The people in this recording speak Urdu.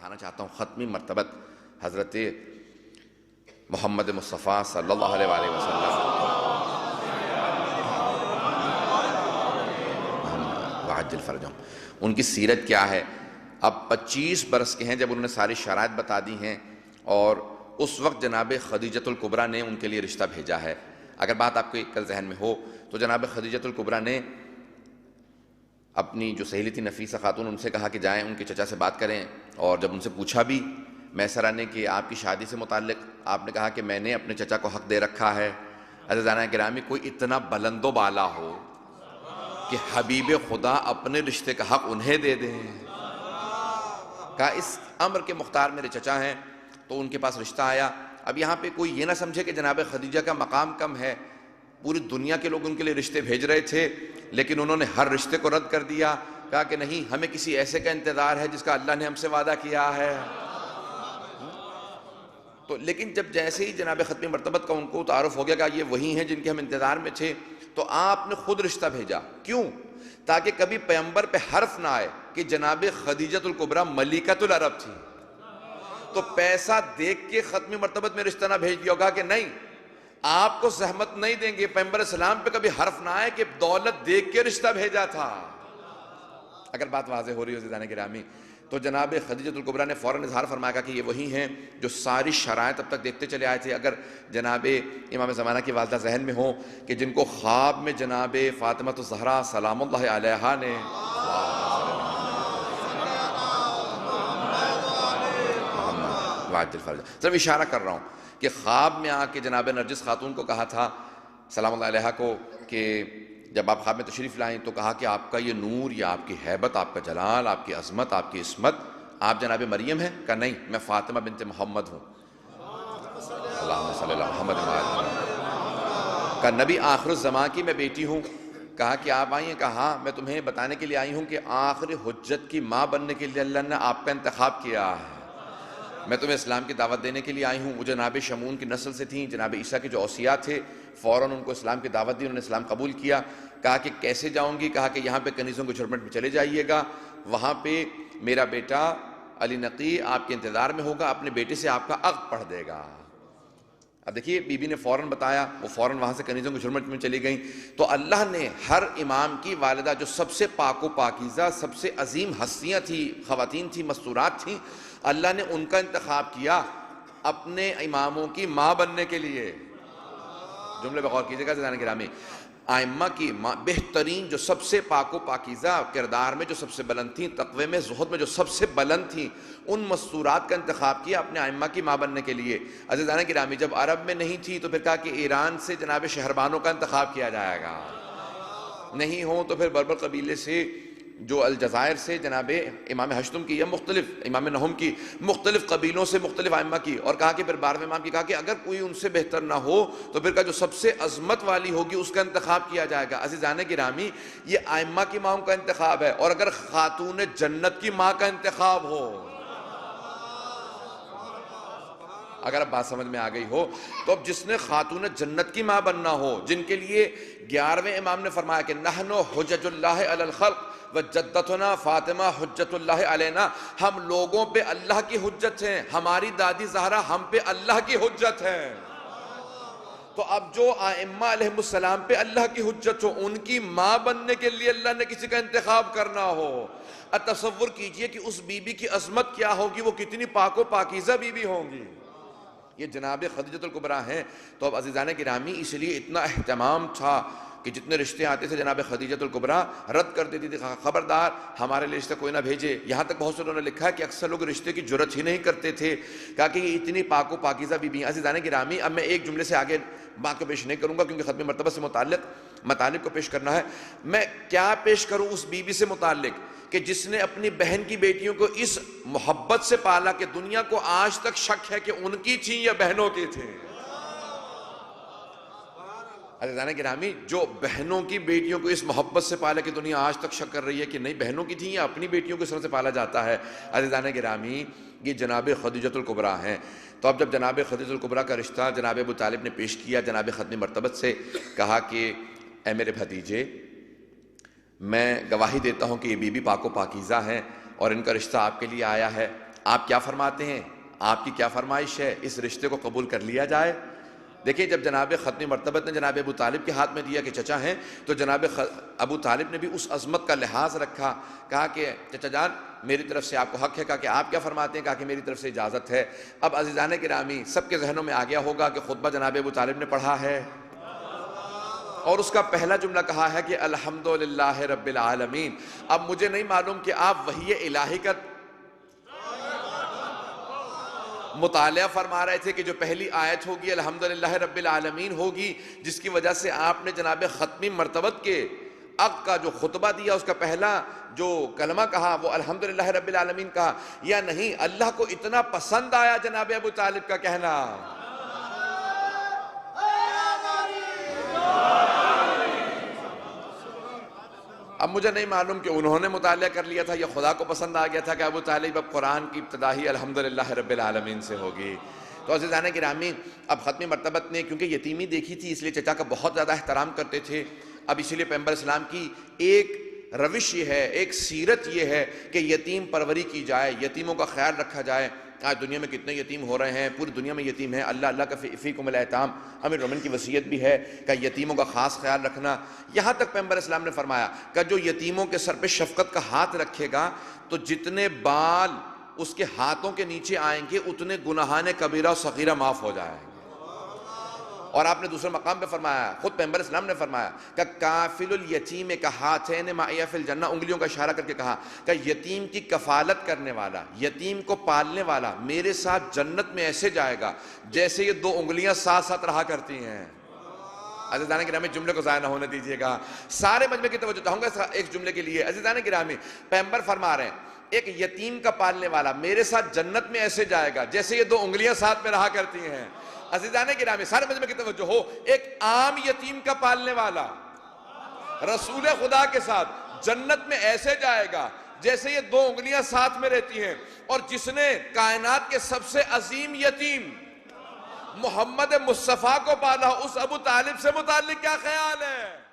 دکھانا چاہتا ہوں ختمی مرتبت حضرت محمد مصطفیٰ صلی اللہ علیہ وآلہ وسلم وعجل فرجہم، ان کی سیرت کیا ہے۔ اب 25 برس کے ہیں جب انہوں نے ساری شرائط بتا دی ہیں، اور اس وقت جناب خدیجۃ الکبریٰ نے ان کے لیے رشتہ بھیجا ہے۔ اگر بات آپ کے کل ذہن میں ہو تو جناب خدیجۃ الکبریٰ نے اپنی جو سہیلی تھی نفیسہ خاتون، ان سے کہا کہ جائیں ان کے چچا سے بات کریں، اور جب ان سے پوچھا بھی میسرہ نے کہ آپ کی شادی سے متعلق، آپ نے کہا کہ میں نے اپنے چچا کو حق دے رکھا ہے۔ عزیزانہ گرامی، کوئی اتنا بلند و بالا ہو کہ حبیب خدا اپنے رشتے کا حق انہیں دے دیں؟ کہا اس امر کے مختار میرے چچا ہیں، تو ان کے پاس رشتہ آیا۔ اب یہاں پہ کوئی یہ نہ سمجھے کہ جناب خدیجہ کا مقام کم ہے، پوری دنیا کے لوگ ان کے لیے رشتے بھیج رہے تھے، لیکن انہوں نے ہر رشتے کو رد کر دیا۔ کہا کہ نہیں، ہمیں کسی ایسے کا انتظار ہے جس کا اللہ نے ہم سے وعدہ کیا ہے۔ تو لیکن جب جیسے ہی جناب ختم مرتبت کا ان کو تعارف ہو گیا کہ یہ وہی ہیں جن کے ہم انتظار میں تھے، تو آپ نے خود رشتہ بھیجا۔ کیوں؟ تاکہ کبھی پیغمبر پہ حرف نہ آئے کہ جناب خدیجۃ الکبریٰ ملکۃ العرب تھی، تو پیسہ دیکھ کے ختم مرتبت میں رشتہ نہ بھیج دیا ہوگا کہ نہیں، آپ کو زحمت نہیں دیں گے، پیغمبر اسلام پہ کبھی حرف نہ آئے کہ دولت دیکھ کے رشتہ بھیجا تھا۔ اگر بات واضح ہو رہی ہو عزیزان گرامی، تو جناب خدیجۃ الکبریٰ نے فوراً اظہار فرمایا کہ یہ وہی ہیں جو ساری شرائط اب تک دیکھتے چلے آئے تھے۔ اگر جناب امام زمانہ کی والدہ ذہن میں ہوں کہ جن کو خواب میں جناب فاطمہ الزہرا سلام اللہ علیہا نے صرف اشارہ کر رہا ہوں کہ خواب میں آ کے جناب نرجس خاتون کو کہا تھا سلام اللہ علیہا کو کہ جب آپ خواب میں تشریف لائیں تو کہا کہ آپ کا یہ نور یا آپ کی ہیبت، آپ کا جلال، آپ کی عظمت، آپ کی عصمت، آپ جناب مریم ہیں؟ کہا نہیں، میں فاطمہ بنت محمد ہوں۔ اللہم صلی اللہ محمد کہا نبی آخر الزمان کی میں بیٹی ہوں۔ کہا کہ آپ آئی ہیں؟ کہا ہاں، میں تمہیں بتانے کے لیے آئی ہوں کہ آخر حجت کی ماں بننے کے لیے اللہ نے آپ کا انتخاب کیا ہے۔ میں تمہیں اسلام کی دعوت دینے کے لیے آئی ہوں۔ وہ جناب شمعون کی نسل سے تھیں، جناب عیسیٰ کے جو اوصیاء تھے، فوراً ان کو اسلام کی دعوت دی، انہوں نے اسلام قبول کیا۔ کہا کہ کیسے جاؤں گی؟ کہا کہ یہاں پہ کنیزوں کے جھرمٹ میں چلے جائیے گا، وہاں پہ میرا بیٹا علی نقی آپ کے انتظار میں ہوگا، اپنے بیٹے سے آپ کا عقد پڑھ دے گا۔ اب دیکھیے بی بی نے فوراً بتایا، وہ فوراً وہاں سے کنیزوں کے جھرمٹ میں چلی گئیں۔ تو اللہ نے ہر امام کی والدہ جو سب سے پاک و پاکیزہ، سب سے عظیم ہستیاں تھیں، خواتین تھیں، مستورات تھیں، اللہ نے ان کا انتخاب کیا اپنے اماموں کی ماں بننے کے لیے۔ جملے بغور کیجئے گا عزیزان گرامی، ائمہ کی ماں، بہترین جو سب سے پاک و پاکیزہ، کردار میں جو سب سے بلند تھیں، تقوی میں، زہد میں جو سب سے بلند تھیں، ان مستورات کا انتخاب کیا اپنے ائمہ کی ماں بننے کے لیے۔ عزیزان گرامی، جب عرب میں نہیں تھی تو پھر کہا کہ ایران سے جناب شہربانوں کا انتخاب کیا جائے گا، نہیں ہوں تو پھر بربر قبیلے سے، جو الجزائر سے جناب امام ہشتم کی یا مختلف امام نہم کی، مختلف قبیلوں سے مختلف ائمہ کی، اور کہا کہ پھر 12ویں امام کی کہا کہ اگر کوئی ان سے بہتر نہ ہو تو پھر کہا جو سب سے عظمت والی ہوگی اس کا انتخاب کیا جائے گا۔ عزیزان گرامی، یہ ائمہ کی ماں کا انتخاب ہے، اور اگر خاتون جنت کی ماں کا انتخاب ہو، اگر اب بات سمجھ میں آ گئی ہو، تو اب جس نے خاتون جنت کی ماں بننا ہو، جن کے لیے 11ویں امام نے فرمایا کہ نحنو حجج اللہ علی الخلق وجدتنا فاطمہ حجت اللہ علینا، ہم لوگوں پہ اللہ کی حجت ہیں، ہماری دادی زہرا ہم پہ اللہ کی حجت ہے۔ تو اب جو ائمہ علیہ السلام پہ اللہ کی حجت ہو، ان کی ماں بننے کے لیے اللہ نے کسی کا انتخاب کرنا ہو، اب تصور کیجئے کہ اس بی بی کی عظمت کیا ہوگی، وہ کتنی پاک و پاکیزہ بی بی ہوں گی۔ یہ جناب خدیجۃ الکبریٰ ہیں۔ تو اب عزیزان گرامی، اس لیے اتنا اہتمام تھا کہ جتنے رشتے آتے تھے جناب خدیجۃ الکبریٰ رد کر دیتی تھی، خبردار ہمارے لیے رشتہ کوئی نہ بھیجے۔ یہاں تک بہت سے لوگوں نے لکھا ہے کہ اکثر لوگ رشتے کی جرات ہی نہیں کرتے تھے، کہا کہ یہ اتنی پاک و پاکیزہ بی بی ہیں۔ عزیزان گرامی، اب میں ایک جملے سے آگے بات کو پیش نہیں کروں گا کیونکہ ختم مرتبہ سے متعلق مطالب کو پیش کرنا ہے۔ میں کیا پیش کروں اس بی بی سے متعلق کہ جس نے اپنی بہن کی بیٹیوں کو اس محبت سے پالا کہ دنیا کو آج تک شک ہے کہ ان کی تھیں یا بہنوں کی تھیں۔ عزیزان گرامی، جو بہنوں کی بیٹیوں کو اس محبت سے پالا کہ دنیا آج تک شک کر رہی ہے کہ نہیں بہنوں کی تھیں یا اپنی بیٹیوں کو اس طرح سے پالا جاتا ہے، عزیزان گرامی یہ جناب خدیجۃ الکبریٰ ہیں۔ تو اب جب جناب خدیجۃ الکبریٰ کا رشتہ جناب ابو طالب نے پیش کیا جناب ختم مرتبت سے، کہا کہ اے میرے بھتیجے، میں گواہی دیتا ہوں کہ یہ بی بی پاک و پاکیزہ ہیں اور ان کا رشتہ آپ کے لیے آیا ہے۔ آپ کیا فرماتے ہیں، آپ کی کیا فرمائش ہے، اس رشتے کو قبول کر لیا جائے؟ دیکھیں جب جناب ختمی مرتبت نے جناب ابو طالب کے ہاتھ میں دیا کہ چچا ہیں، تو جناب ابو طالب نے بھی اس عظمت کا لحاظ رکھا، کہا کہ چچا جان میری طرف سے آپ کو حق ہے، کہا کہ آپ کیا فرماتے ہیں، کہا کہ میری طرف سے اجازت ہے۔ اب عزیزان گرامی سب کے ذہنوں میں آ گیا ہوگا کہ خطبہ جناب ابو طالب نے پڑھا ہے، اور اس کا پہلا جملہ کہا ہے کہ الحمدللہ رب العالمین۔ اب مجھے نہیں معلوم کہ آپ وحی الہی کا مطالعہ فرما رہے تھے کہ جو پہلی آیت ہوگی الحمدللہ رب العالمین ہوگی، جس کی وجہ سے آپ نے جناب ختمی مرتبت کے عقد کا جو خطبہ دیا، اس کا پہلا جو کلمہ کہا وہ الحمدللہ رب العالمین کہا، یا نہیں اللہ کو اتنا پسند آیا جناب ابو طالب کا کہنا؟ اب مجھے نہیں معلوم کہ انہوں نے مطالعہ کر لیا تھا یا خدا کو پسند آ گیا تھا کہ ابو طالب اب قرآن کی ابتدا ہی الحمدللہ رب العالمین سے ہوگی۔ تو عزیزان گرامی اب ختمی مرتبت نے کیونکہ یتیمی دیکھی تھی، اس لیے چچا کا بہت زیادہ احترام کرتے تھے۔ اب اسی لیے پیغمبر اسلام کی ایک روش یہ ہے، ایک سیرت یہ ہے کہ یتیم پروری کی جائے، یتیموں کا خیال رکھا جائے۔ آج دنیا میں کتنے یتیم ہو رہے ہیں، پوری دنیا میں یتیم ہیں، اللہ کا فیکم الایتام، امیر المومنین کی وصیت بھی ہے کہ یتیموں کا خاص خیال رکھنا۔ یہاں تک پیغمبر اسلام نے فرمایا کہ جو یتیموں کے سر پہ شفقت کا ہاتھ رکھے گا تو جتنے بال اس کے ہاتھوں کے نیچے آئیں گے اتنے گناہان کبیرہ و صغیرہ معاف ہو جائیں گے۔ اور آپ نے دوسرے مقام پہ فرمایا، خود پیغمبر اسلام نے فرمایا کہ کافل الیتیم کا ہاتھین معی فی الجنہ، انگلیوں کا اشارہ کر کے کہا کہ یتیم کی کفالت کرنے والا، یتیم کو پالنے والا میرے ساتھ جنت میں ایسے جائے گا جیسے یہ دو انگلیاں ساتھ ساتھ رہا کرتی ہیں۔ عزیزان گرامی جملے کو ضائع نہ ہونے دیجیے گا، سارے مجمع کی توجہ چاہوں گا ایک جملے کے لیے۔ عزیزان گرامی پیغمبر فرما رہے ہیں ایک یتیم کا پالنے والا میرے ساتھ جنت میں ایسے جائے گا جیسے یہ دو انگلیاں ساتھ میں رہا کرتی ہیں۔ عزیزان گرامی سارے مجمع کی توجہ ہو، ایک عام یتیم کا پالنے والا رسول خدا کے ساتھ جنت میں ایسے جائے گا جیسے یہ دو انگلیاں ساتھ میں رہتی ہیں۔ اور جس نے کائنات کے سب سے عظیم یتیم محمد مصطفیٰ کو پالا، اس ابو طالب سے متعلق کیا خیال ہے؟